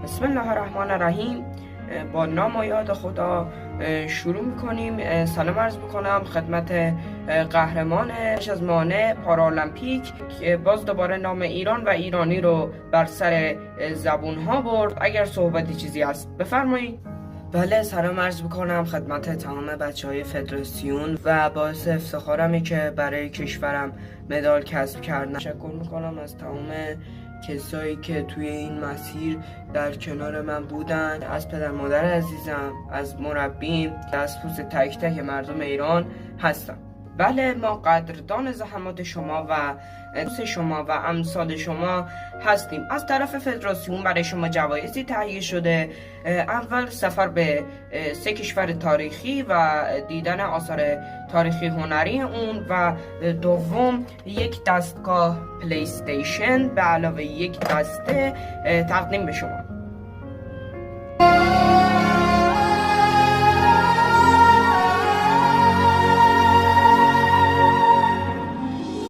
بسم الله الرحمن الرحیم. با نام و یاد خدا شروع میکنیم. سلام عرض میکنم خدمت قهرمان از مانع پارالمپیک که باز دوباره نام ایران و ایرانی رو بر سر زبون ها برد. اگر صحبتی چیزی هست بفرمایید. بله، سلام عرض میکنم خدمت تمام بچه های فدراسیون و باعث افتخارمه که برای کشورم مدال کسب کردم. تشکر میکنم از تمام کسایی که توی این مسیر در کنار من بودن، از پدر مادر عزیزم، از مربیم، از پوست تک تک مردم ایران هستم. بله، ما قدردان زحمات شما و دوست شما و امثال شما هستیم. از طرف فدراسیون برای شما جوایزی تهیه شده. اول سفر به 3 کشور تاریخی و دیدن آثار تاریخی هنری اون و دوم یک دستگاه پلی استیشن به علاوه یک دسته تقدیم به شما.